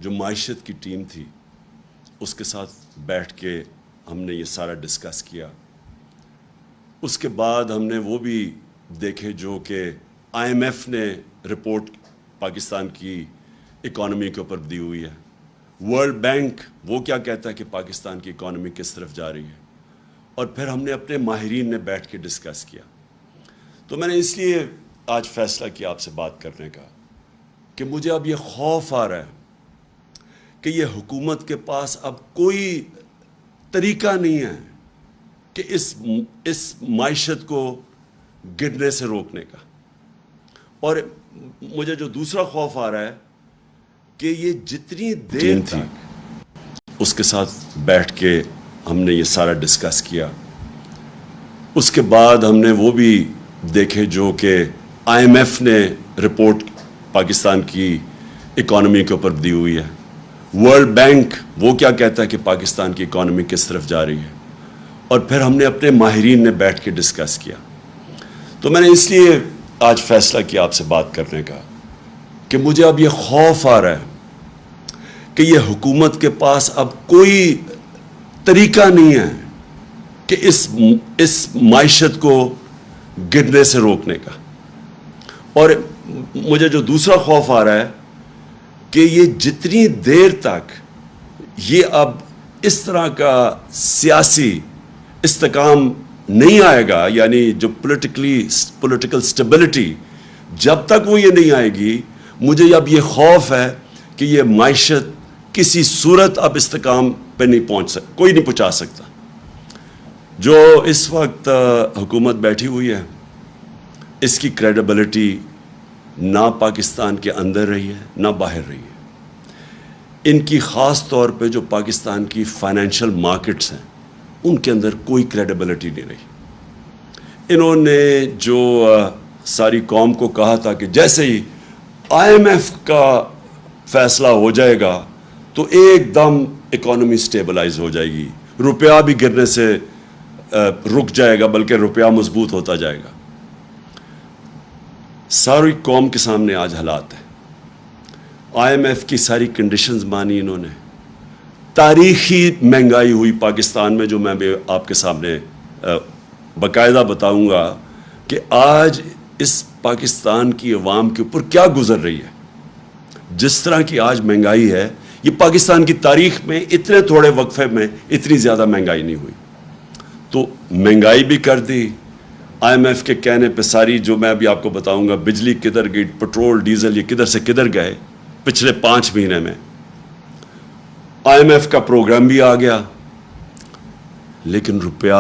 جو معیشت کی ٹیم تھی اس کے ساتھ بیٹھ کے ہم نے یہ سارا ڈسکس کیا. اس کے بعد ہم نے وہ بھی دیکھے جو کہ آئی ایم ایف نے رپورٹ پاکستان کی اکانومی کے اوپر دی ہوئی ہے. ورلڈ بینک وہ کیا کہتا ہے کہ پاکستان کی اکانومی کس طرف جا رہی ہے. اور پھر ہم نے اپنے ماہرین نے بیٹھ کے ڈسکس کیا. تو میں نے اس لیے آج فیصلہ کیا آپ سے بات کرنے کا کہ مجھے اب یہ خوف آ رہا ہے کہ یہ حکومت کے پاس اب کوئی طریقہ نہیں ہے کہ اس معیشت کو گرنے سے روکنے کا. اور مجھے جو دوسرا خوف آ رہا ہے کہ یہ جتنی دیر تھی اس کے ساتھ بیٹھ کے ہم نے یہ سارا ڈسکس کیا. اس کے بعد ہم نے وہ بھی دیکھے جو کہ آئی ایم ایف نے رپورٹ پاکستان کی اکانومی کے اوپر دی ہوئی ہے. ورلڈ بینک وہ کیا کہتا ہے کہ پاکستان کی اکانومی کس طرف جا رہی ہے. اور پھر ہم نے اپنے ماہرین نے بیٹھ کے ڈسکس کیا. تو میں نے اس لیے آج فیصلہ کیا آپ سے بات کرنے کا کہ مجھے اب یہ خوف آ رہا ہے کہ یہ حکومت کے پاس اب کوئی طریقہ نہیں ہے کہ اس معیشت کو گرنے سے روکنے کا. اور مجھے جو دوسرا خوف آ رہا ہے کہ یہ جتنی دیر تک یہ اب اس طرح کا سیاسی استحکام نہیں آئے گا، یعنی جو پولیٹیکل اسٹیبلٹی، جب تک وہ یہ نہیں آئے گی، مجھے اب یہ خوف ہے کہ یہ معیشت کسی صورت اب استحکام پہ نہیں کوئی نہیں پہنچا سکتا. جو اس وقت حکومت بیٹھی ہوئی ہے اس کی کریڈیبلٹی نہ پاکستان کے اندر رہی ہے نہ باہر رہی ہے. ان کی خاص طور پہ جو پاکستان کی فائنینشیل مارکیٹس ہیں ان کے اندر کوئی کریڈیبلٹی نہیں رہی. انہوں نے جو ساری قوم کو کہا تھا کہ جیسے ہی آئی ایم ایف کا فیصلہ ہو جائے گا تو ایک دم اکانومی سٹیبلائز ہو جائے گی، روپیہ بھی گرنے سے رک جائے گا بلکہ روپیہ مضبوط ہوتا جائے گا. ساری قوم کے سامنے آج حالات ہیں. آئی ایم ایف کی ساری کنڈیشنز مانی انہوں نے. تاریخی مہنگائی ہوئی پاکستان میں، جو میں بھی آپ کے سامنے باقاعدہ بتاؤں گا کہ آج اس پاکستان کی عوام کے اوپر کیا گزر رہی ہے. جس طرح کی آج مہنگائی ہے، یہ پاکستان کی تاریخ میں اتنے تھوڑے وقفے میں اتنی زیادہ مہنگائی نہیں ہوئی. تو مہنگائی بھی کر دی آئی ایم ایف کے کہنے پہ. ساری جو میں ابھی آپ کو بتاؤں گا، بجلی کدھر گئی، پٹرول ڈیزل یہ کدھر سے کدھر گئے پچھلے 5 مہینے میں. آئی ایم ایف کا پروگرام بھی آ گیا لیکن روپیہ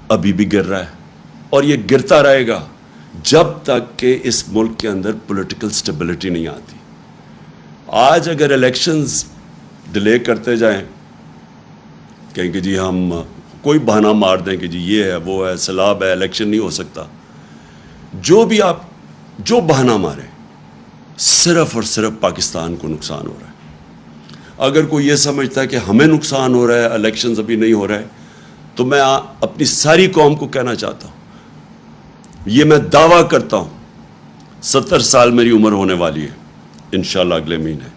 ابھی بھی گر رہا ہے اور یہ گرتا رہے گا جب تک کہ اس ملک کے اندر پولیٹیکل سٹیبلٹی نہیں آتی. آج اگر الیکشنز ڈیلے کرتے جائیں، کہیں کہ جی ہم کوئی بہانہ مار دیں کہ جی یہ ہے وہ ہے سیلاب ہے الیکشن نہیں ہو سکتا، جو بہانہ مارے صرف اور صرف پاکستان کو نقصان ہو رہا ہے. اگر کوئی یہ سمجھتا ہے کہ ہمیں نقصان ہو رہا ہے، الیکشنز ابھی نہیں ہو رہے، تو میں اپنی ساری قوم کو کہنا چاہتا ہوں، یہ میں دعویٰ کرتا ہوں، 70 سال میری عمر ہونے والی ہے انشاءاللہ اگلے مہینے.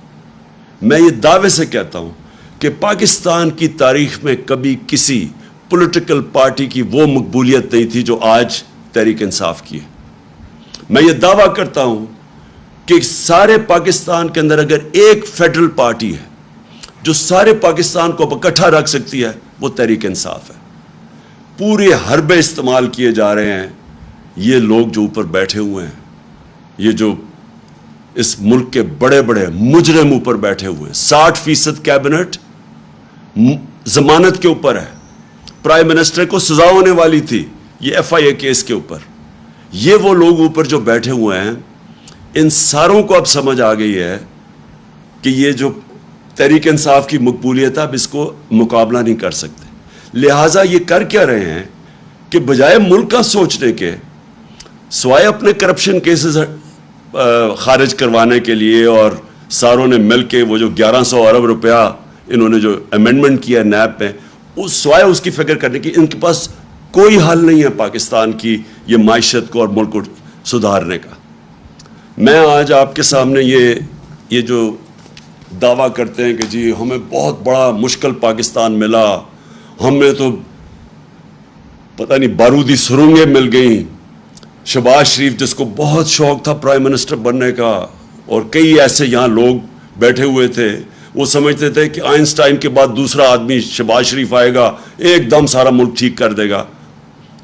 میں یہ دعوے سے کہتا ہوں کہ پاکستان کی تاریخ میں کبھی کسی پولیٹیکل پارٹی کی وہ مقبولیت نہیں تھی جو آج تحریک انصاف کی ہے. میں یہ دعویٰ کرتا ہوں کہ سارے پاکستان کے اندر اگر ایک فیڈرل پارٹی ہے جو سارے پاکستان کو اکٹھا رکھ سکتی ہے وہ تحریک انصاف ہے. پورے حربے استعمال کیے جا رہے ہیں. یہ لوگ جو اوپر بیٹھے ہوئے ہیں، یہ جو اس ملک کے بڑے بڑے مجرم اوپر بیٹھے ہوئے ہیں، 60% کیبنٹ ضمانت کے اوپر ہے. پرائم منسٹر کو سزا ہونے والی تھی یہ ایف آئی اے کیس کے اوپر. یہ وہ لوگ اوپر جو بیٹھے ہوئے ہیں، ان ساروں کو اب سمجھ آ گئی ہے کہ یہ جو تحریک انصاف کی مقبولیت ہے اب اس کو مقابلہ نہیں کر سکتے. لہٰذا یہ کر کیا رہے ہیں کہ بجائے ملک کا سوچنے کے، سوائے اپنے کرپشن کیسز خارج کروانے کے لیے، اور ساروں نے مل کے وہ جو 1100 ارب روپیہ انہوں نے جو امینڈمنٹ کیا نیب پہ، سوائے اس کی فکر کرنے کی، ان کے پاس کوئی حل نہیں ہے پاکستان کی یہ معیشت کو اور ملک کو سدھارنے کا. میں آج آپ کے سامنے یہ جو دعویٰ کرتے ہیں کہ جی ہمیں بہت بڑا مشکل پاکستان ملا, ہمیں تو پتہ نہیں بارودی سرنگیں مل گئیں. شہباز شریف جس کو بہت شوق تھا پرائم منسٹر بننے کا, اور کئی ایسے یہاں لوگ بیٹھے ہوئے تھے, وہ سمجھتے تھے کہ آئنسٹائن کے بعد دوسرا آدمی شہباز شریف آئے گا, ایک دم سارا ملک ٹھیک کر دے گا.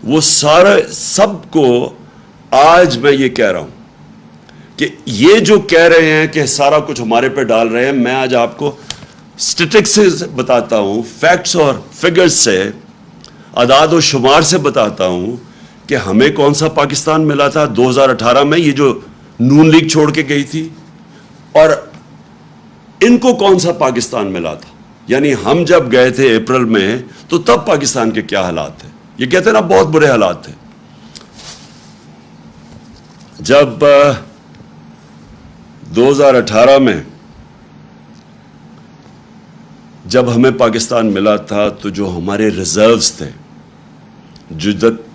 وہ سارے سب کو آج میں یہ کہہ رہا ہوں کہ یہ جو کہہ رہے ہیں کہ سارا کچھ ہمارے پہ ڈال رہے ہیں, میں آج آپ کو اسٹیٹکس سے بتاتا ہوں, فیکٹس اور فگرز سے, اعداد و شمار سے بتاتا ہوں کہ ہمیں کون سا پاکستان ملا تھا 2018 میں, یہ جو نون لیگ چھوڑ کے گئی تھی, اور ان کو کون سا پاکستان ملا تھا. یعنی ہم جب گئے تھے اپریل میں تو تب پاکستان کے کیا حالات تھے. یہ کہتے ہیں نا بہت برے حالات تھے. جب 2018 میں جب ہمیں پاکستان ملا تھا تو جو ہمارے ریزروز تھے,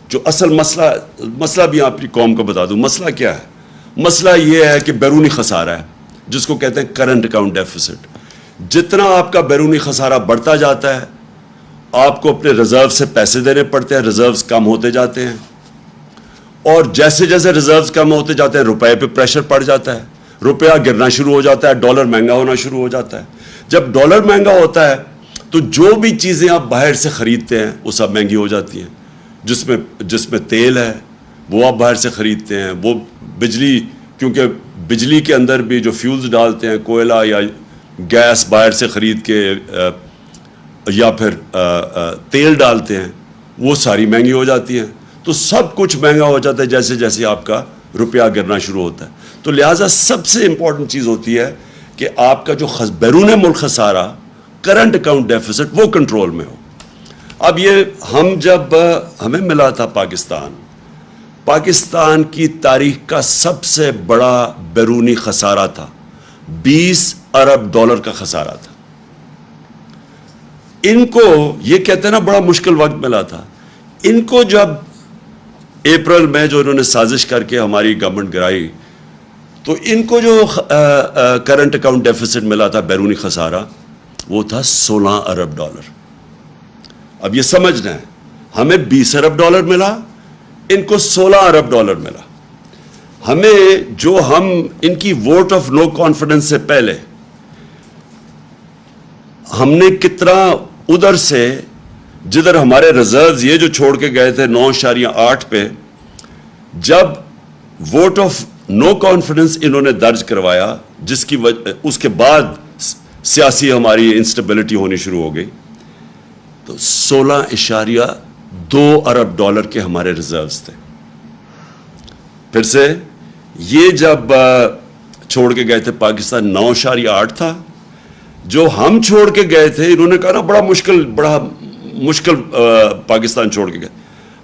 جو اصل مسئلہ بھی آپ کی قوم کو بتا دوں, مسئلہ کیا ہے؟ مسئلہ یہ ہے کہ بیرونی خسارہ ہے, جس کو کہتے ہیں کرنٹ اکاؤنٹ ڈیفیسٹ. جتنا آپ کا بیرونی خسارہ بڑھتا جاتا ہے, آپ کو اپنے ریزرو سے پیسے دینے پڑتے ہیں, ریزروز کم ہوتے جاتے ہیں, اور جیسے جیسے ریزروز کم ہوتے جاتے ہیں روپے پہ پریشر پڑ جاتا ہے, روپیہ گرنا شروع ہو جاتا ہے, ڈالر مہنگا ہونا شروع ہو جاتا ہے. جب ڈالر مہنگا ہوتا ہے تو جو بھی چیزیں آپ باہر سے خریدتے ہیں وہ سب مہنگی ہو جاتی ہیں. جس میں تیل ہے وہ آپ باہر سے خریدتے ہیں, وہ بجلی, کیونکہ بجلی کے اندر بھی جو فیولز ڈالتے ہیں, کوئلہ یا گیس باہر سے خرید کے یا پھر تیل ڈالتے ہیں, وہ ساری مہنگی ہو جاتی ہیں. تو سب کچھ مہنگا ہو جاتا ہے جیسے جیسے آپ کا روپیہ گرنا شروع ہوتا ہے. تو لہٰذا سب سے امپورٹنٹ چیز ہوتی ہے کہ آپ کا جو بیرون ملک خسارہ, کرنٹ اکاؤنٹ ڈیفیسٹ, وہ کنٹرول میں ہو. اب یہ جب ہمیں ملا تھا پاکستان کی تاریخ کا سب سے بڑا بیرونی خسارہ تھا, 20 ارب ڈالر کا خسارہ تھا. ان کو یہ کہتے ہیں نا بڑا مشکل وقت ملا تھا. ان کو جب اپریل میں جو انہوں نے سازش کر کے ہماری گورنمنٹ گرائی, تو ان کو جو کرنٹ اکاؤنٹ ڈیفیسٹ ملا تھا, بیرونی خسارہ, وہ تھا 16 ارب ڈالر. اب یہ سمجھنا ہے, ہمیں 20 ارب ڈالر ملا, ان کو 16 ارب ڈالر ملا. ہم ان کی ووٹ آف نو کانفیڈنس سے پہلے ہم نے کتنا ادھر سے, جدھر ہمارے ریزروز یہ جو چھوڑ کے گئے تھے 9.8 پہ, جب ووٹ آف نو کانفیڈنس انہوں نے درج کروایا, جس کی وجہ اس کے بعد سیاسی ہماری انسٹیبلٹی ہونی شروع ہو گئی, تو 16.2 ارب ڈالر کے ہمارے ریزروز تھے. پھر سے یہ جب چھوڑ کے گئے تھے پاکستان 9.8 تھا. جو ہم چھوڑ کے گئے تھے, انہوں نے کہا نا بڑا مشکل پاکستان چھوڑ کے گئے,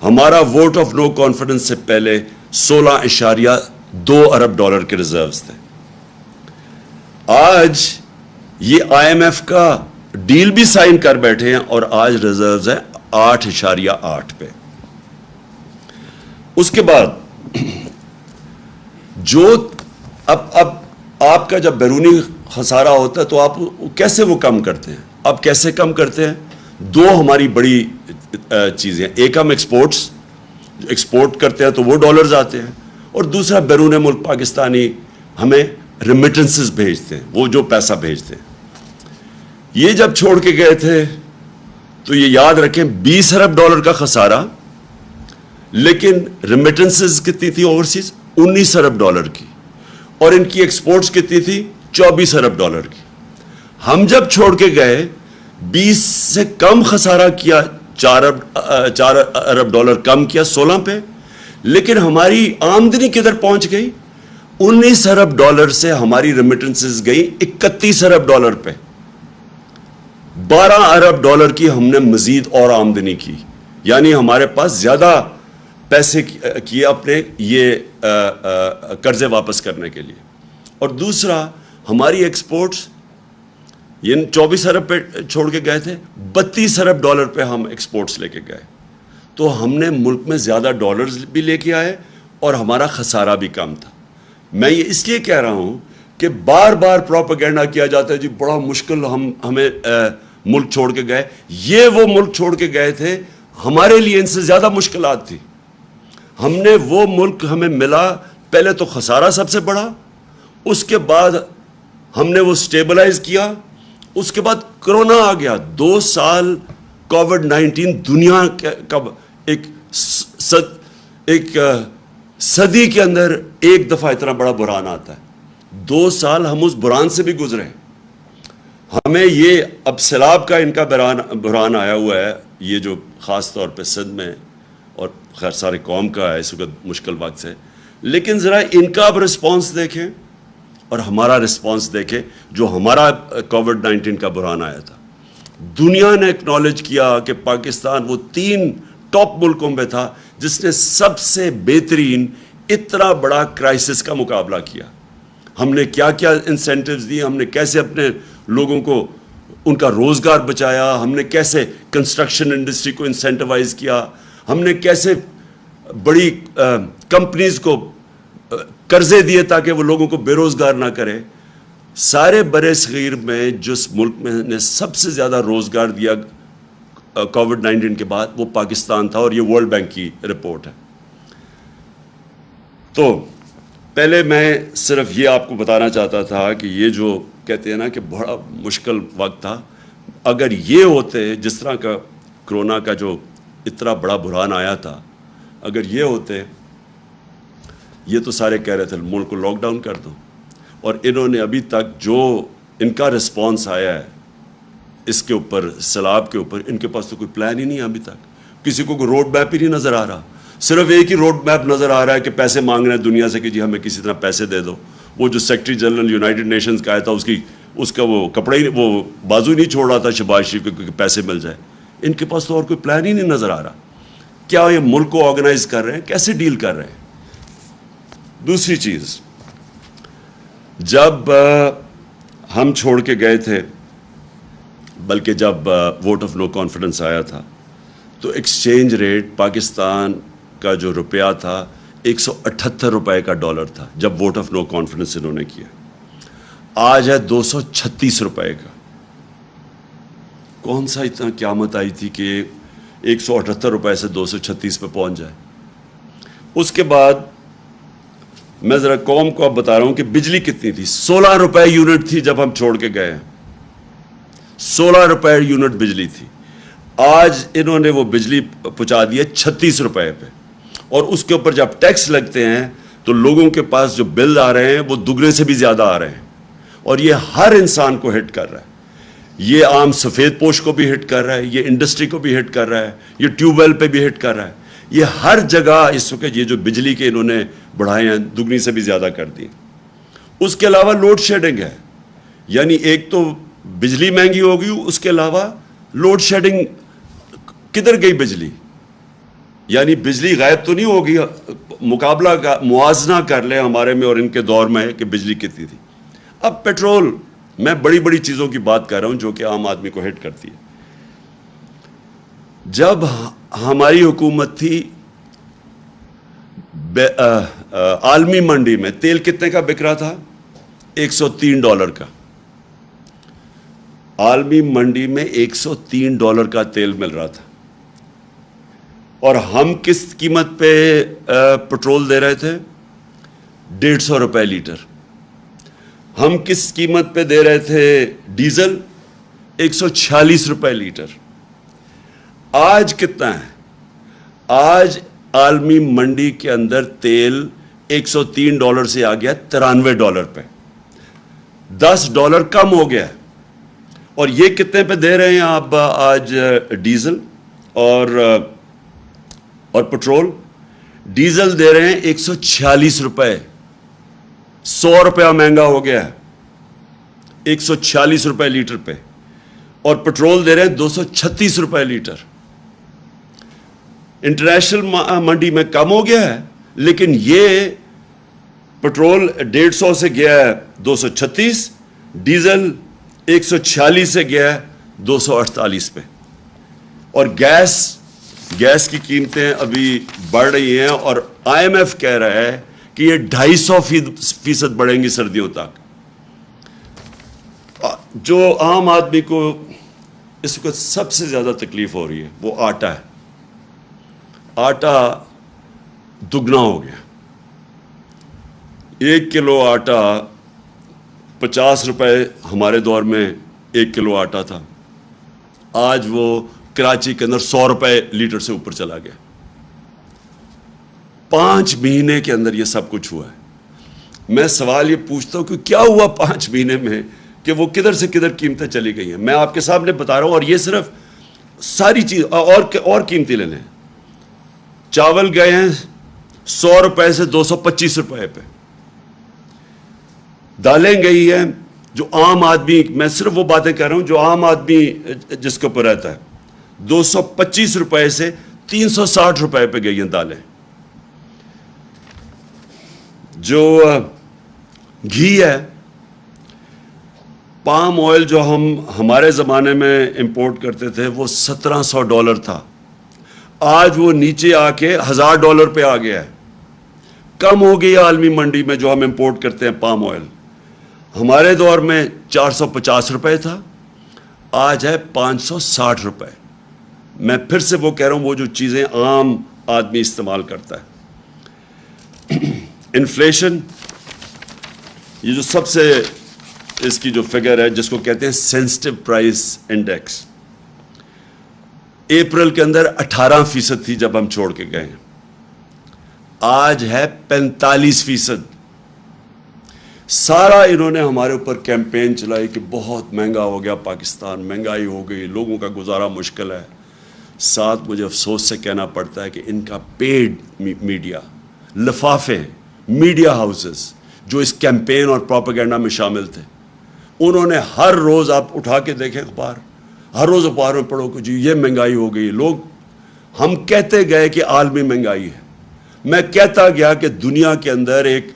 ہمارا ووٹ آف نو کانفیڈنس سے پہلے 16.2 ارب ڈالر کے ریزروز تھے. آج یہ IMF کا ڈیل بھی سائن کر بیٹھے ہیں, اور آج ریزروز ہیں 8.8 پہ. اس کے بعد جو اب آپ کا جب بیرونی خسارہ ہوتا ہے تو آپ کیسے وہ کم کرتے ہیں؟ اب کیسے کم کرتے ہیں؟ دو ہماری بڑی چیزیں, ایک ہم ایکسپورٹ کرتے ہیں تو وہ ڈالرز آتے ہیں, اور دوسرا بیرون ملک پاکستانی ہمیں ریمیٹنسز بھیجتے ہیں, وہ جو پیسہ بھیجتے ہیں. یہ جب چھوڑ کے گئے تھے تو یہ یاد رکھیں 20 ارب ڈالر کا خسارہ, لیکن ریمیٹنسز کتنی تھی اوورسیز؟ 19 ارب ڈالر کی, اور ان کی ایکسپورٹس کتنی تھی؟ 24 ارب ڈالر کی. ہم جب چھوڑ کے گئے 20 سے کم خسارہ کیا, 4 ارب ڈالر کم کیا 16 پہ, لیکن ہماری آمدنی کدھر پہنچ گئی؟ 19 ارب ڈالر سے ہماری ریمیٹنسز گئی 31 ارب ڈالر پہ. 12 ارب ڈالر کی ہم نے مزید اور آمدنی کی, یعنی ہمارے پاس زیادہ پیسے کیے اپنے یہ قرضے واپس کرنے کے لیے. اور دوسرا ہماری ایکسپورٹس, یہ 24 ارب پہ چھوڑ کے گئے تھے, 32 ارب ڈالر پہ ہم ایکسپورٹس لے کے گئے. تو ہم نے ملک میں زیادہ ڈالرز بھی لے کے آئے اور ہمارا خسارہ بھی کم تھا. میں یہ اس لیے کہہ رہا ہوں کہ بار بار پروپیگنڈا کیا جاتا ہے جی بڑا مشکل ہمیں ملک چھوڑ کے گئے. یہ وہ ملک چھوڑ کے گئے تھے, ہمارے لیے ان سے زیادہ مشکلات تھی. ہم نے وہ ملک ہمیں ملا, پہلے تو خسارہ سب سے بڑا, اس کے بعد ہم نے وہ سٹیبلائز کیا, اس کے بعد کرونا آ گیا. 2 سال کووڈ-19 دنیا کا ایک صدی کے اندر ایک دفعہ اتنا بڑا بحران آتا ہے. 2 سال ہم اس بحران سے بھی گزرے. ہمیں یہ اب سیلاب کا ان کا بحران آیا ہوا ہے, یہ جو خاص طور پہ سندھ میں اور خیر سارے قوم کا ہے اس وقت مشکل وقت سے, لیکن ذرا ان کا اب رسپانس دیکھیں اور ہمارا رسپانس دیکھیں. جو ہمارا کووڈ-19 کا بحران آیا تھا, دنیا نے اکنالج کیا کہ پاکستان وہ 3 ٹاپ ملکوں میں تھا جس نے سب سے بہترین اتنا بڑا کرائسس کا مقابلہ کیا. ہم نے کیا کیا انسینٹیوز دی, ہم نے کیسے اپنے لوگوں کو ان کا روزگار بچایا, ہم نے کیسے کنسٹرکشن انڈسٹری کو انسینٹیوائز کیا, ہم نے کیسے بڑی کمپنیز کو قرضے دیے تاکہ وہ لوگوں کو بے روزگار نہ کرے. سارے برِ صغیر میں جس ملک میں نے سب سے زیادہ روزگار دیا کووڈ-19 کے بعد وہ پاکستان تھا, اور یہ ورلڈ بینک کی رپورٹ ہے. تو پہلے میں صرف یہ آپ کو بتانا چاہتا تھا کہ یہ جو کہتے ہیں نا کہ بڑا مشکل وقت تھا, اگر یہ ہوتے جس طرح کا کرونا کا جو اتنا بڑا بحران آیا تھا, اگر یہ ہوتے, یہ تو سارے کہہ رہے تھے ملک کو لاک ڈاؤن کر دو, اور انہوں نے ابھی تک جو ان کا رسپانس آیا ہے اس کے اوپر, سیلاب کے اوپر, ان کے پاس تو کوئی پلان ہی نہیں ہے ابھی تک. کسی کو کوئی روڈ میپ ہی نہیں نظر آ رہا. صرف ایک ہی روڈ میپ نظر آ رہا ہے کہ پیسے مانگ رہے ہیں دنیا سے کہ جی ہمیں کسی طرح پیسے دے دو. وہ جو سیکرٹری جنرل یونائٹڈ نیشنز کا آیا تھا اس کا وہ کپڑے ہی, وہ بازو ہی نہیں چھوڑ رہا تھا شہباز شریف کو کہ پیسے مل جائے. ان کے پاس تو اور کوئی پلان ہی نہیں نظر آ رہا. کیا یہ ملک کو آرگنائز کر رہے ہیں, کیسے ڈیل کر رہے ہیں. دوسری چیز, جب ہم چھوڑ کے گئے تھے, بلکہ جب ووٹ آف نو کانفیڈنس آیا تھا, تو ایکسچینج ریٹ پاکستان کا جو روپیہ تھا 178 روپے کا ڈالر تھا جب ووٹ آف نو کانفیڈنس انہوں نے کیا. آج ہے 236 روپے کا. کون سا اتنا قیامت آئی تھی کہ 178 روپے سے 236 پہ پہنچ جائے. اس کے بعد میں ذرا قوم کو اب بتا رہا ہوں کہ بجلی کتنی تھی. 16 روپے یونٹ تھی جب ہم چھوڑ کے گئے ہیں, 16 روپے یونٹ بجلی تھی. آج انہوں نے وہ بجلی پہنچا دی ہے 36 روپے پہ, اور اس کے اوپر جب ٹیکس لگتے ہیں تو لوگوں کے پاس جو بل آ رہے ہیں وہ دگنے سے بھی زیادہ آ رہے ہیں, اور یہ ہر انسان کو ہٹ کر رہا ہے. یہ عام سفید پوش کو بھی ہٹ کر رہا ہے, یہ انڈسٹری کو بھی ہٹ کر رہا ہے, یہ ٹیوب ویل پہ بھی ہٹ کر رہا ہے. یہ ہر جگہ اس وقت یہ جو بجلی کے انہوں نے بڑھائے ہیں دگنی سے بھی زیادہ کر دی. اس کے علاوہ لوڈ شیڈنگ ہے, یعنی ایک تو بجلی مہنگی ہو گئی, اس کے علاوہ لوڈ شیڈنگ. کدھر گئی بجلی؟ یعنی بجلی غائب تو نہیں ہوگی. مقابلہ کا موازنہ کر لیں ہمارے میں اور ان کے دور میں کہ بجلی کتنی تھی. اب پیٹرول, میں بڑی بڑی چیزوں کی بات کر رہا ہوں جو کہ عام آدمی کو ہٹ کرتی ہے. جب ہماری حکومت تھی, عالمی منڈی میں تیل کتنے کا بک رہا تھا؟ $103 کا. عالمی منڈی میں $103 کا تیل مل رہا تھا, اور ہم کس قیمت پہ پیٹرول دے رہے تھے؟ 150 روپے لیٹر. ہم کس قیمت پہ دے رہے تھے ڈیزل؟ 146 روپے لیٹر. آج کتنا ہے؟ آج عالمی منڈی کے اندر تیل $103 سے آ گیا $93 پہ. $10 کم ہو گیا. اور یہ کتنے پہ دے رہے ہیں آپ آج ڈیزل اور پیٹرول؟ ڈیزل دے رہے ہیں 146 روپے. 100 روپیہ مہنگا ہو گیا ہے 146 روپے لیٹر پہ. اور پیٹرول دے رہے ہیں 236 روپے لیٹر. انٹرنیشنل منڈی میں کم ہو گیا ہے, لیکن یہ پیٹرول 150 سے گیا ہے 236, ڈیزل 146 سے گیا ہے 248 پہ. اور گیس کی قیمتیں ابھی بڑھ رہی ہیں, اور IMF کہہ رہا ہے کہ یہ 250% بڑھیں گی سردیوں تک. جو عام آدمی کو اس وقت سب سے زیادہ تکلیف ہو رہی ہے وہ آٹا ہے. آٹا دگنا ہو گیا. 1 کلو آٹا 50 روپے ہمارے دور میں 1 کلو آٹا تھا. آج وہ کراچی کے اندر 100 روپے لیٹر سے اوپر چلا گیا. 5 مہینے کے اندر یہ سب کچھ ہوا ہے. میں سوال یہ پوچھتا ہوں کہ کیا ہوا 5 مہینے میں کہ وہ کدھر سے کدھر قیمتیں چلی گئی ہیں. میں آپ کے سامنے بتا رہا ہوں, اور یہ صرف ساری چیز اور قیمتیں لے لیں. چاول گئے ہیں 100 روپے سے 225 روپے پہ. دالیں گئی ہیں جو عام آدمی, میں صرف وہ باتیں کہہ رہا ہوں جو عام آدمی جس کے اوپر رہتا ہے, 225 روپے سے 360 روپے پہ گئی ہیں دالیں. جو گھی ہے, پام آئل جو ہمارے زمانے میں امپورٹ کرتے تھے وہ $1700 تھا. آج وہ نیچے آ کے $1000 پہ آ گیا ہے. کم ہو گئی عالمی منڈی میں جو ہم امپورٹ کرتے ہیں پام آئل. ہمارے دور میں 450 روپے تھا, آج ہے 560 روپے. میں پھر سے وہ کہہ رہا ہوں, وہ جو چیزیں عام آدمی استعمال کرتا ہے. انفلیشن, یہ جو سب سے اس کی جو فگر ہے جس کو کہتے ہیں سینسٹیو پرائس انڈیکس, اپریل کے اندر 18% تھی جب ہم چھوڑ کے گئے. آج ہے 45%. سارا انہوں نے ہمارے اوپر کیمپین چلائی کہ بہت مہنگا ہو گیا پاکستان, مہنگائی ہو گئی, لوگوں کا گزارا مشکل ہے. ساتھ مجھے افسوس سے کہنا پڑتا ہے کہ ان کا پیڈ میڈیا, لفافے, میڈیا ہاؤسز جو اس کیمپین اور پروپیگنڈا میں شامل تھے, انہوں نے ہر روز, آپ اٹھا کے دیکھیں اخبار, ہر روز اخبار میں پڑھو کہ جی یہ مہنگائی ہو گئی. لوگ, ہم کہتے گئے کہ عالمی مہنگائی ہے. میں کہتا گیا کہ دنیا کے اندر ایک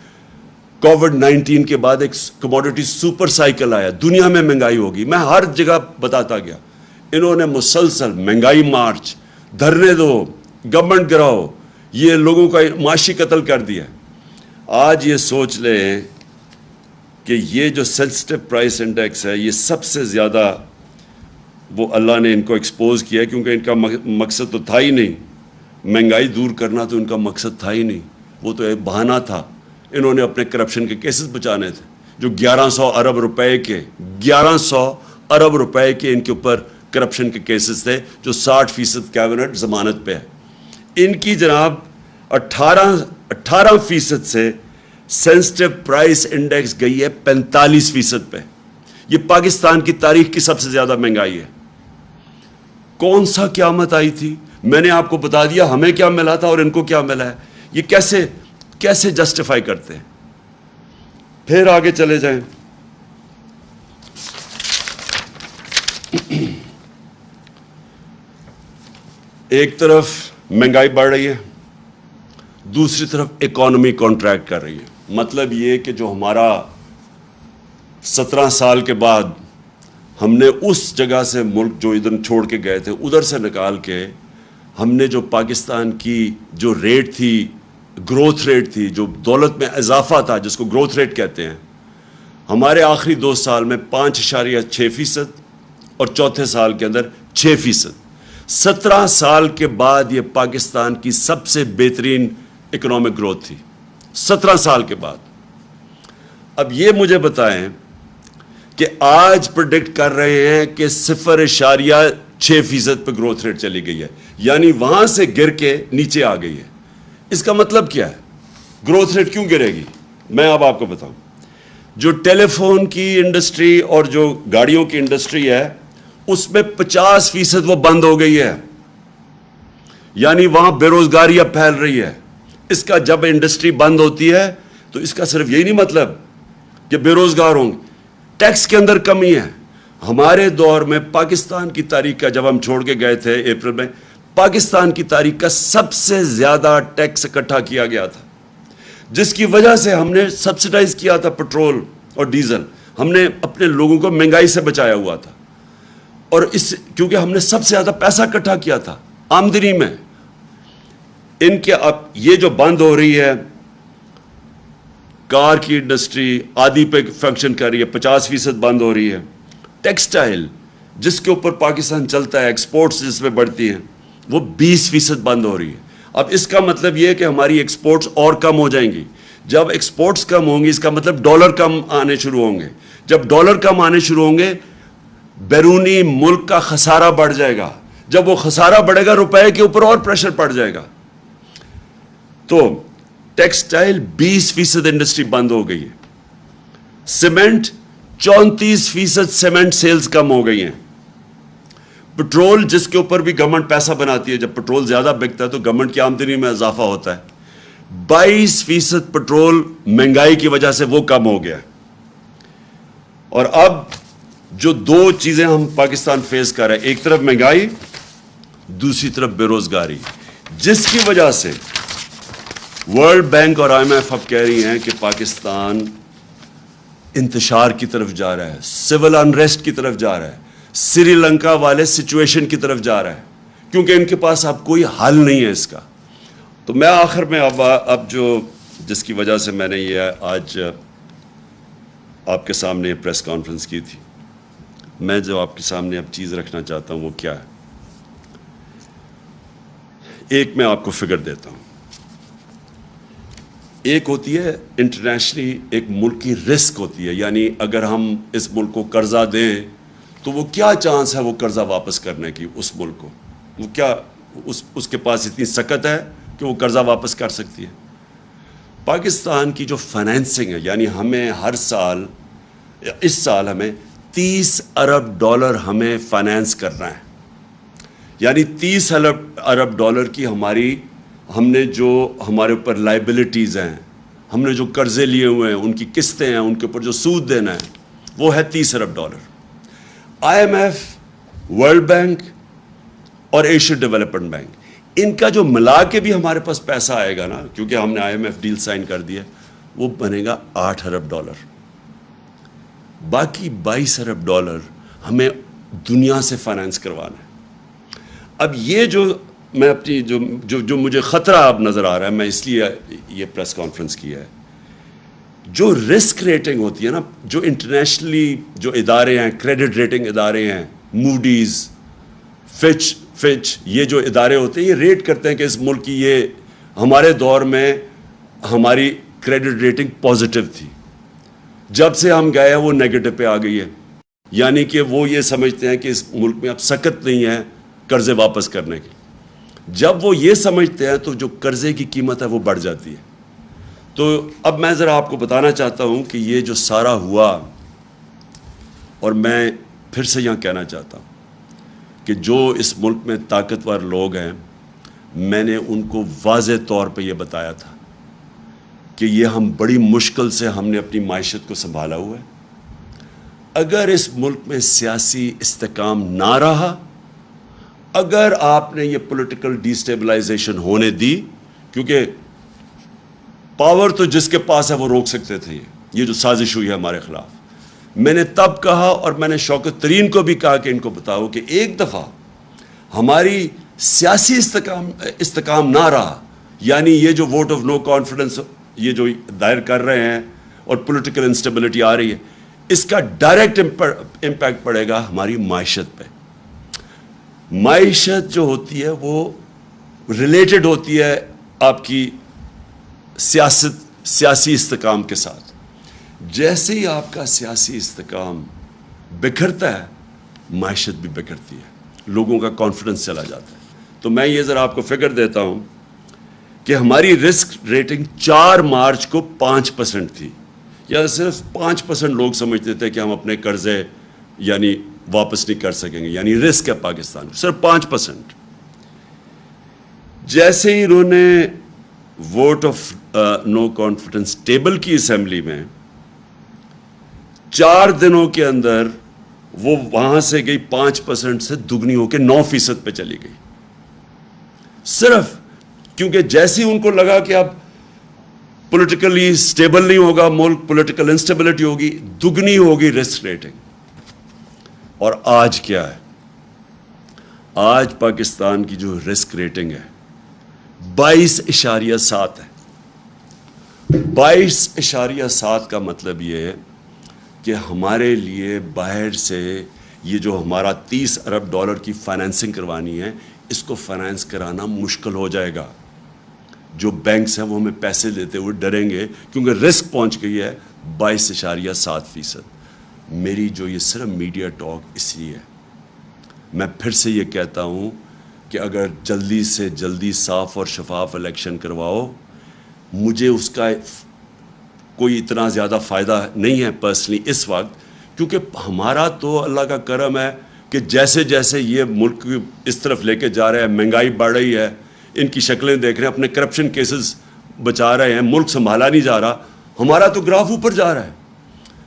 کووڈ-19 کے بعد ایک کموڈٹی سپر سائیکل آیا, دنیا میں مہنگائی ہوگی. میں ہر جگہ بتاتا گیا. انہوں نے مسلسل مہنگائی مارچ, دھرنے دو, گورنمنٹ گراؤ, یہ لوگوں کا معاشی قتل کر دیا. آج یہ سوچ لیں کہ یہ جو سینسٹیو پرائس انڈیکس ہے, یہ سب سے زیادہ وہ اللہ نے ان کو ایکسپوز کیا, کیونکہ ان کا مقصد تو تھا ہی نہیں, مہنگائی دور کرنا تو ان کا مقصد تھا ہی نہیں, وہ تو ایک بہانہ تھا. انہوں نے اپنے کرپشن کے کیسز بچانے تھے, جو 1100 ارب روپے کے 1100 ارب روپے کے ان کے اوپر کرپشن کے کیسز تھے, جو 60% کیبنٹ ضمانت پہ ہے. ان کی جناب 18% سے سینسٹیو پرائس انڈیکس گئی ہے 45% پہ. یہ پاکستان کی تاریخ کی سب سے زیادہ مہنگائی ہے. کون سا قیامت آئی تھی؟ میں نے آپ کو بتا دیا ہمیں کیا ملا تھا اور ان کو کیا ملا ہے. یہ کیسے جسٹیفائی کرتے ہیں؟ پھر آگے چلے جائیں. ایک طرف مہنگائی بڑھ رہی ہے, دوسری طرف اکانومی کانٹریکٹ کر رہی ہے. مطلب یہ کہ جو ہمارا 17 سال کے بعد ہم نے اس جگہ سے ملک جو ادھر چھوڑ کے گئے تھے ادھر سے نکال کے ہم نے جو پاکستان کی جو ریٹ تھی, گروتھ ریٹ تھی, جو دولت میں اضافہ تھا جس کو گروتھ ریٹ کہتے ہیں, ہمارے آخری 2 سال میں 5.6% اور چوتھے سال کے اندر 6%. 17 سال کے بعد یہ پاکستان کی سب سے بہترین اکنامک گروتھ تھی, 17 سال کے بعد. اب یہ مجھے بتائیں کہ آج پریڈکٹ کر رہے ہیں کہ 0.6% پہ گروتھ ریٹ چلی گئی ہے, یعنی وہاں سے گر کے نیچے آ گئی ہے. اس کا مطلب کیا ہے؟ گروتھ ریٹ کیوں گرے گی؟ میں اب آپ کو بتاؤں. جو ٹیلی فون کی انڈسٹری اور جو گاڑیوں کی انڈسٹری ہے اس میں 50% وہ بند ہو گئی ہے, یعنی وہاں بے روزگاری اب پھیل رہی ہے. اس کا جب انڈسٹری بند ہوتی ہے تو اس کا صرف یہی نہیں مطلب کہ بے روزگار ہوں گے, ٹیکس کے اندر کمی ہے. ہمارے دور میں پاکستان کی تاریخ کا, جب ہم چھوڑ کے گئے تھے اپریل میں, پاکستان کی تاریخ کا سب سے زیادہ ٹیکس اکٹھا کیا گیا تھا, جس کی وجہ سے ہم نے سبسڈائز کیا تھا پٹرول اور ڈیزل. ہم نے اپنے لوگوں کو مہنگائی سے بچایا ہوا تھا, اور کیونکہ ہم نے سب سے زیادہ پیسہ اکٹھا کیا تھا آمدنی میں. ان کے اب یہ جو بند ہو رہی ہے, کار کی انڈسٹری آدھی پہ فنکشن کر رہی ہے, 50% بند ہو رہی ہے. ٹیکسٹائل جس کے اوپر پاکستان چلتا ہے, ایکسپورٹس جس میں بڑھتی ہیں, وہ 20% بند ہو رہی ہے. اب اس کا مطلب یہ ہے کہ ہماری ایکسپورٹس اور کم ہو جائیں گی. جب ایکسپورٹس کم ہوں گی اس کا مطلب ڈالر کم آنے شروع ہوں گے. جب ڈالر کم آنے شروع ہوں گے بیرونی ملک کا خسارہ بڑھ جائے گا. جب وہ خسارہ بڑھے گا روپے کے اوپر اور پریشر پڑ جائے گا. تو ٹیکسٹائل 20% انڈسٹری بند ہو گئی ہے. سیمنٹ 34% سیمنٹ سیلز کم ہو گئی ہیں. پٹرول جس کے اوپر بھی گورنمنٹ پیسہ بناتی ہے, جب پٹرول زیادہ بکتا ہے تو گورنمنٹ کی آمدنی میں اضافہ ہوتا ہے. 22% پٹرول مہنگائی کی وجہ سے وہ کم ہو گیا. اور اب جو دو چیزیں ہم پاکستان فیس کر رہے ہیں, ایک طرف مہنگائی, دوسری طرف بے روزگاری, جس کی وجہ سے ورلڈ بینک اور IMF اب کہہ رہی ہیں کہ پاکستان انتشار کی طرف جا رہا ہے, سول انریسٹ کی طرف جا رہا ہے, سری لنکا والے سچویشن کی طرف جا رہا ہے, کیونکہ ان کے پاس اب کوئی حل نہیں ہے اس کا. تو میں آخر میں اب جو جس کی وجہ سے میں نے یہ آج آپ کے سامنے پریس کانفرنس کی تھی, میں جو آپ کے سامنے اب چیز رکھنا چاہتا ہوں وہ کیا ہے. ایک میں آپ کو فگر دیتا ہوں. ایک ہوتی ہے انٹرنیشنلی ایک ملک کی رسک ہوتی ہے, یعنی اگر ہم اس ملک کو قرضہ دیں تو وہ کیا چانس ہے وہ قرضہ واپس کرنے کی, اس ملک کو وہ کیا اس کے پاس اتنی سکت ہے کہ وہ قرضہ واپس کر سکتی ہے. پاکستان کی جو فائنینسنگ ہے, یعنی ہمیں ہر سال, اس سال ہمیں $30 ارب ہمیں فائنینس کرنا ہے. یعنی $30 ارب کی ہم نے جو ہمارے اوپر لائبلٹیز ہیں, ہم نے جو قرضے لیے ہوئے ہیں, ان کی قسطیں ہیں, ان کے اوپر جو سود دینا ہے وہ ہے $30 ارب. IMF, ورلڈ بینک اور ایشین ڈیولپمنٹ بینک, ان کا جو ملا کے بھی ہمارے پاس پیسہ آئے گا نا, کیونکہ ہم نے IMF ڈیل سائن کر دیا, وہ بنے گا $8 ارب. باقی $22 ارب ہمیں دنیا سے فائنینس کروانا ہے. اب یہ جو میں اپنی جو مجھے خطرہ اب نظر آ رہا ہے, میں اس لیے یہ پریس کانفرنس کی ہے, جو رسک ریٹنگ ہوتی ہے نا, جو انٹرنیشنلی جو ادارے ہیں, کریڈٹ ریٹنگ ادارے ہیں, موڈیز, فچ, یہ جو ادارے ہوتے ہیں یہ ریٹ کرتے ہیں کہ اس ملک کی یہ ہمارے دور میں ہماری کریڈٹ ریٹنگ پازیٹیو تھی, جب سے ہم گئے ہیں وہ نیگیٹو پہ آ گئی ہے. یعنی کہ وہ یہ سمجھتے ہیں کہ اس ملک میں اب سکت نہیں ہے قرضے واپس کرنے کی. جب وہ یہ سمجھتے ہیں تو جو قرضے کی قیمت ہے وہ بڑھ جاتی ہے. تو اب میں ذرا آپ کو بتانا چاہتا ہوں کہ یہ جو سارا ہوا, اور میں پھر سے یہاں کہنا چاہتا ہوں کہ جو اس ملک میں طاقتور لوگ ہیں, میں نے ان کو واضح طور پہ یہ بتایا تھا کہ یہ ہم بڑی مشکل سے ہم نے اپنی معیشت کو سنبھالا ہوا ہے. اگر اس ملک میں سیاسی استحکام نہ رہا, اگر آپ نے یہ پولیٹیکل ڈیسٹیبلائزیشن ہونے دی, کیونکہ پاور تو جس کے پاس ہے وہ روک سکتے تھے یہ جو سازش ہوئی ہے ہمارے خلاف. میں نے تب کہا اور میں نے شوکت ترین کو بھی کہا کہ ان کو بتاؤ کہ ایک دفعہ ہماری سیاسی استحکام نہ رہا, یعنی یہ جو ووٹ آف نو کانفیڈنس یہ جو دائر کر رہے ہیں اور پولیٹیکل انسٹیبلٹی آ رہی ہے, اس کا ڈائریکٹ امپیکٹ پڑے گا ہماری معیشت پہ. معیشت جو ہوتی ہے وہ ریلیٹڈ ہوتی ہے آپ کی سیاسی استحکام کے ساتھ. جیسے ہی آپ کا سیاسی استحکام بکھرتا ہے, معیشت بھی بکھرتی ہے, لوگوں کا کانفیڈنس چلا جاتا ہے. تو میں یہ ذرا آپ کو فگر دیتا ہوں کہ ہماری رسک ریٹنگ 4 مارچ کو 5% تھی, یا صرف 5% لوگ سمجھتے تھے کہ ہم اپنے قرضے یعنی واپس نہیں کر سکیں گے, یعنی رسک ہے پاکستان, صرف 5%. جیسے ہی انہوں نے vote of no confidence table کی اسمبلی میں, 4 دنوں کے اندر وہ وہاں سے گئی 5% سے دگنی ہو کے 9% پہ چلی گئی. صرف کیونکہ جیسے ہی ان کو لگا کہ اب پولیٹیکلی سٹیبل نہیں ہوگا ملک, پولیٹیکل انسٹیبلٹی ہوگی, دگنی ہوگی رسک ریٹنگ. اور آج کیا ہے, آج پاکستان کی جو رسک ریٹنگ ہے 22.7 ہے. 22.7 کا مطلب یہ ہے کہ ہمارے لیے باہر سے یہ جو ہمارا $30 ارب کی فائنینسنگ کروانی ہے، اس کو فائنینس کرانا مشکل ہو جائے گا. جو بینکس ہیں وہ ہمیں پیسے دیتے ہوئے ڈریں گے کیونکہ رسک پہنچ گئی ہے 22.7%. میری جو یہ صرف میڈیا ٹاک اس لیے ہے. میں پھر سے یہ کہتا ہوں کہ اگر جلدی سے جلدی صاف اور شفاف الیکشن کرواؤ، مجھے اس کا کوئی اتنا زیادہ فائدہ نہیں ہے پرسنلی اس وقت، کیونکہ ہمارا تو اللہ کا کرم ہے کہ جیسے جیسے یہ ملک اس طرف لے کے جا رہا ہے، مہنگائی بڑھ رہی ہے، ان کی شکلیں دیکھ رہے ہیں، اپنے کرپشن کیسز بچا رہے ہیں، ملک سنبھالا نہیں جا رہا. ہمارا تو گراف اوپر جا رہا ہے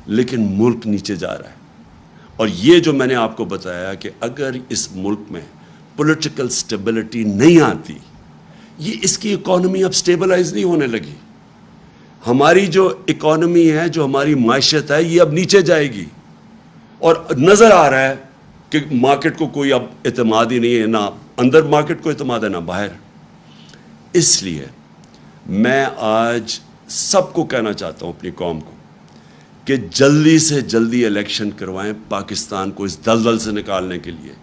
لیکن ملک نیچے جا رہا ہے. اور یہ جو میں نے آپ کو بتایا کہ اگر اس ملک میں پولیٹیکل سٹیبلٹی نہیں آتی، یہ اس کی اکانومی اب سٹیبلائز نہیں ہونے لگی. ہماری جو اکانومی ہے، جو ہماری معیشت ہے، یہ اب نیچے جائے گی. اور نظر آ رہا ہے کہ مارکیٹ کو کوئی اب اعتماد ہی نہیں ہے، نہ اندر مارکیٹ کو اعتماد ہے نہ باہر. اس لیے میں آج سب کو کہنا چاہتا ہوں، اپنی قوم کو، کہ جلدی سے جلدی الیکشن کروائیں پاکستان کو اس دلدل سے نکالنے کے لیے،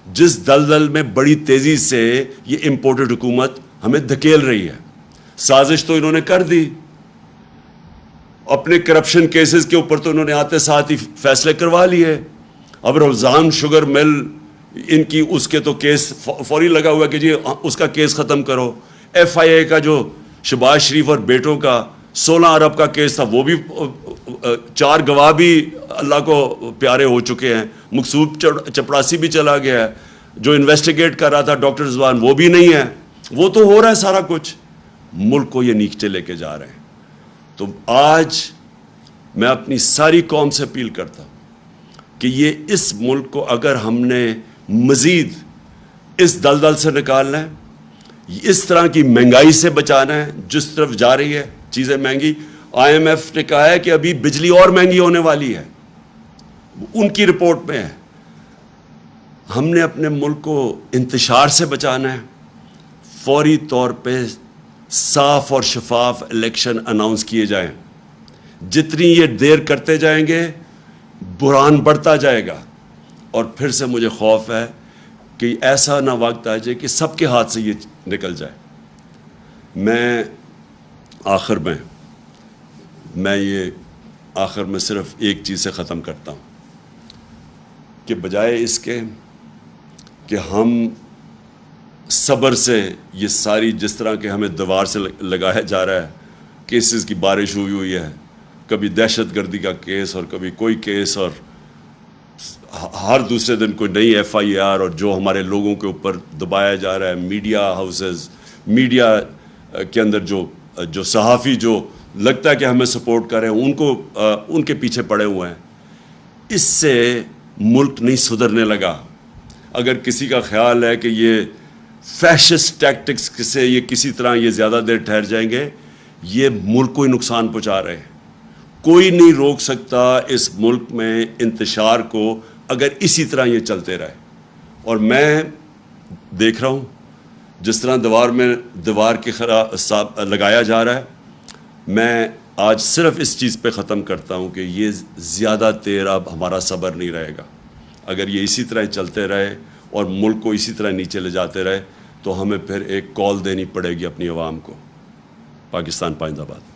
جس دلدل میں بڑی تیزی سے یہ امپورٹڈ حکومت ہمیں دھکیل رہی ہے. سازش تو انہوں نے کر دی، اپنے کرپشن کیسز کے اوپر تو انہوں نے آتے ساتھ ہی فیصلے کروا لیے. اب رمضان شوگر مل ان کی اس کے تو کیس فوری لگا ہوا کہ جی اس کا کیس ختم کرو. FIA کا جو شہباز شریف اور بیٹوں کا 16 ارب کا کیس تھا، وہ بھی 4 گواہ بھی اللہ کو پیارے ہو چکے ہیں. مقصود چپڑاسی بھی چلا گیا ہے، جو انویسٹیگیٹ کر رہا تھا ڈاکٹر رضوان وہ بھی نہیں ہے. وہ تو ہو رہا ہے سارا کچھ، ملک کو یہ نیچے لے کے جا رہے ہیں. تو آج میں اپنی ساری قوم سے اپیل کرتا ہوں کہ یہ اس ملک کو اگر ہم نے مزید اس دلدل سے نکالنا ہے، اس طرح کی مہنگائی سے بچانا ہے جس طرف جا رہی ہے چیزیں مہنگی. IMF نے کہا ہے کہ ابھی بجلی اور مہنگی ہونے والی ہے، ان کی رپورٹ میں ہے. ہم نے اپنے ملک کو انتشار سے بچانا ہے. فوری طور پہ صاف اور شفاف الیکشن اناؤنس کیے جائیں. جتنی یہ دیر کرتے جائیں گے بحران بڑھتا جائے گا. اور پھر سے مجھے خوف ہے کہ ایسا نہ وقت آ جائے کہ سب کے ہاتھ سے یہ نکل جائے. میں آخر میں صرف ایک چیز سے ختم کرتا ہوں کہ بجائے اس کے کہ ہم صبر سے یہ ساری جس طرح کے ہمیں دیوار سے لگایا جا رہا ہے، کیسز کی بارش ہوئی ہے، کبھی دہشت گردی کا کیس اور کبھی کوئی کیس، اور ہر دوسرے دن کوئی نئی FIR، اور جو ہمارے لوگوں کے اوپر دبایا جا رہا ہے، میڈیا ہاؤسز، میڈیا کے اندر جو صحافی جو لگتا ہے کہ ہمیں سپورٹ کر رہے ہیں، ان کے پیچھے پڑے ہوئے ہیں. اس سے ملک نہیں سدھرنے لگا. اگر کسی کا خیال ہے کہ یہ فیشسٹ ٹیکٹکس سے یہ کسی طرح یہ زیادہ دیر ٹھہر جائیں گے، یہ ملک کو ہی نقصان پہنچا رہے ہیں. کوئی نہیں روک سکتا اس ملک میں انتشار کو اگر اسی طرح یہ چلتے رہے. اور میں دیکھ رہا ہوں جس طرح دیوار کے لگایا جا رہا ہے. میں آج صرف اس چیز پہ ختم کرتا ہوں کہ یہ زیادہ دیر اب ہمارا صبر نہیں رہے گا. اگر یہ اسی طرح چلتے رہے اور ملک کو اسی طرح نیچے لے جاتے رہے تو ہمیں پھر ایک کال دینی پڑے گی اپنی عوام کو. پاکستان پائندہ باد.